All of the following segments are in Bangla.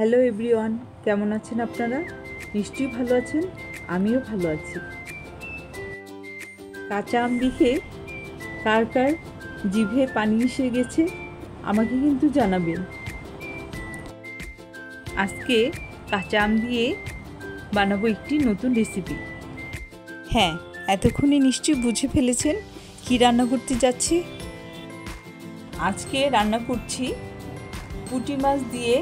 হ্যালো এভরিওয়ান, কেমন আছেন আপনারা? নিশ্চয়ই ভালো আছেন, আমিও ভালো আছি। কাঁচা আম দেখে কার কার জিভে পানি এসে গেছে আমাকে কিন্তু জানাবেন। আজকে কাঁচা আম দিয়ে বানাবো একটি নতুন রেসিপি। হ্যাঁ, এতক্ষণে নিশ্চয়ই বুঝে ফেলেছেন কি রান্না করতে যাচ্ছি। আজকে রান্না করছি পুঁটি মাছ দিয়ে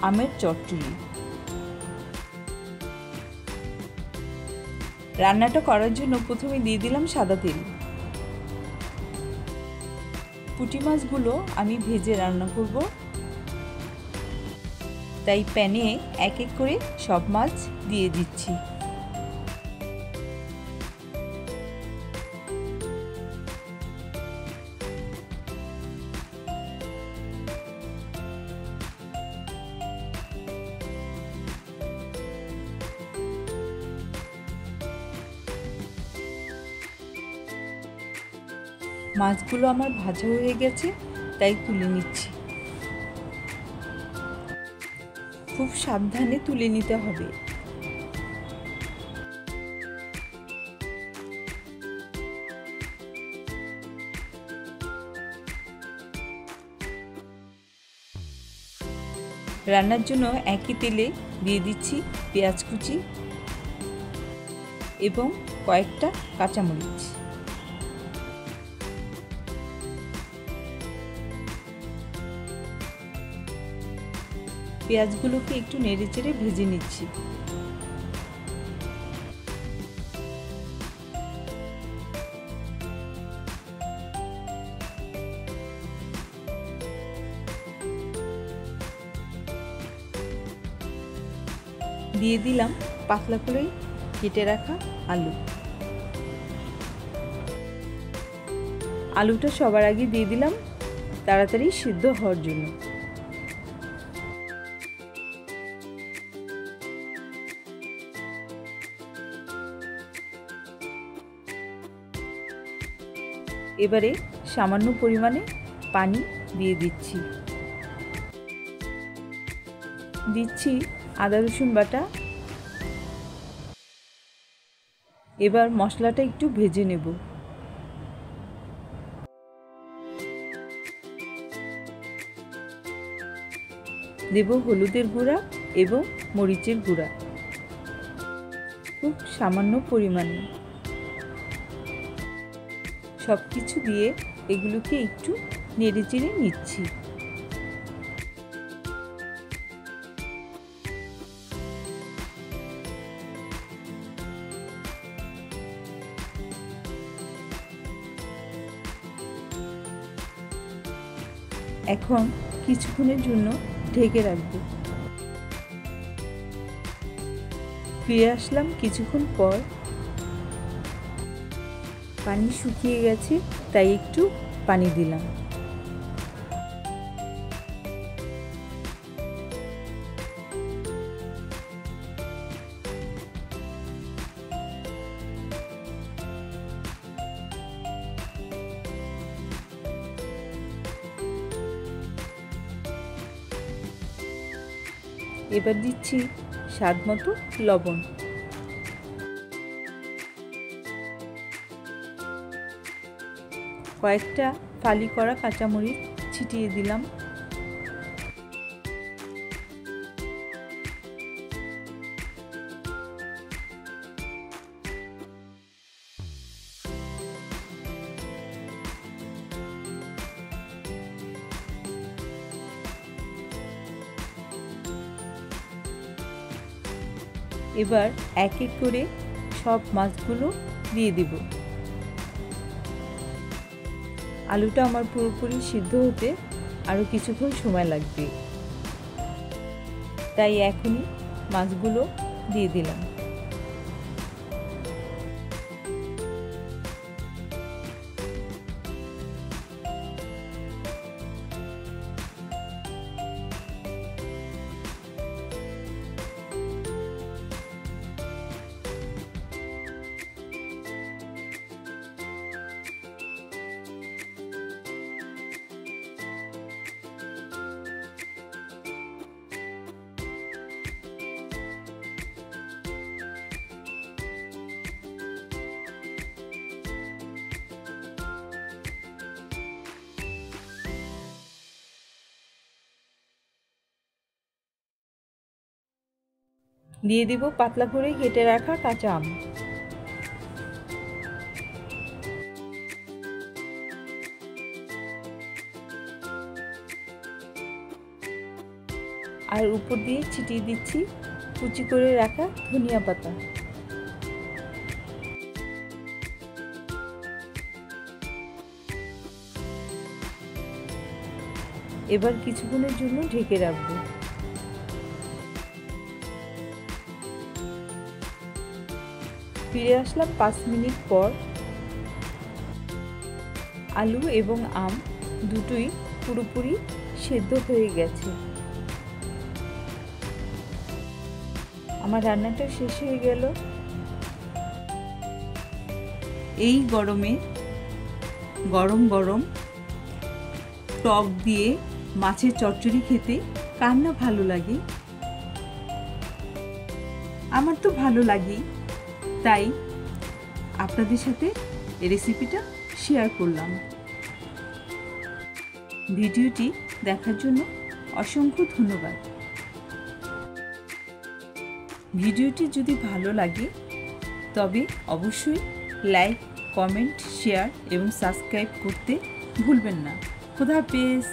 আমের চচ্চড়ি। রান্নাটা করার জন্য প্রথমে দিয়ে দিলাম সাদা তেল। পুঁটি মাছগুলো আমি ভেজে রান্না করব, তাই প্যানে এক এক করে সব মাছ দিয়ে দিচ্ছি। মাছগুলো আমার ভাজা হয়ে গেছে, তাই তুলে নিচ্ছি। খুব সাবধানে তুলে নিতে হবে। রান্নার জন্য একই তেলে দিয়ে দিচ্ছি পেঁয়াজ কুচি এবং কয়েকটা কাঁচামরিচ। পেঁয়াজগুলোকে একটু নেড়েচেড়ে ভেজে নিচ্ছি। দিয়ে দিলাম পাতলা করে কেটে রাখা আলু। আলুটা সবার আগে দিয়ে দিলাম তাড়াতাড়ি সিদ্ধ হওয়ার জন্য। এবারে সামান্য পরিমাণে পানি দিয়ে দিচ্ছি। দিচ্ছি আদা রসুন বাটা। এবার মশলাটা একটু ভেজে নেব। দেব হলুদের গুঁড়া এবং মরিচের গুঁড়া খুব সামান্য পরিমাণে। সব কিছু দিয়ে এগুলোকে একটু নেড়েচেড়ে নিচ্ছি। এখন কিছুক্ষণের জন্য ঢেকে রাখব। ফিরে আসলাম কিছুক্ষণ পর। পানি শুকিয়ে গেছে, তাই একটু পানি দিলাম। এবার দিচ্ছি স্বাদ মতো লবণ। কয়েকটা ফালি করা কাঁচামরিচ ছিটিয়ে দিলাম। এবার এক এক করে সব মাছগুলো দিয়ে দিব। আলুটা আমার পুরোপুরি সিদ্ধ হতে আরও কিছুক্ষণ সময় লাগবে, তাই এখনই মাছগুলো দিয়ে দিলাম। দিয়ে দিব পাতলা করে কেটে রাখা কাঁচা আম। আর উপর দিয়ে ছিটিয়ে দিচ্ছি কুচি করে রাখা ধনিয়া পাতা। এবার কিছুক্ষণের জন্য ঢেকে রাখবো। ফিরে আসলাম 5 মিনিট পর। আলু এবং আম দুটোই পুরোপুরি সেদ্ধ হয়ে গেছে। আমার রান্নাটা শেষ হয়ে গেল। এই গরমে গরম গরম টক দিয়ে মাছের চচ্চড়ি খেতে কার না ভালো লাগে। আমার তো ভালো লাগে, তাই আপনাদের সাথে এই রেসিপিটা শেয়ার করলাম। ভিডিওটি দেখার জন্য অসংখ্য ধন্যবাদ। ভিডিওটি যদি ভালো লাগে তবে অবশ্যই লাইক, কমেন্ট, শেয়ার এবং সাবস্ক্রাইব করতে ভুলবেন না। খোদা হাফেজ।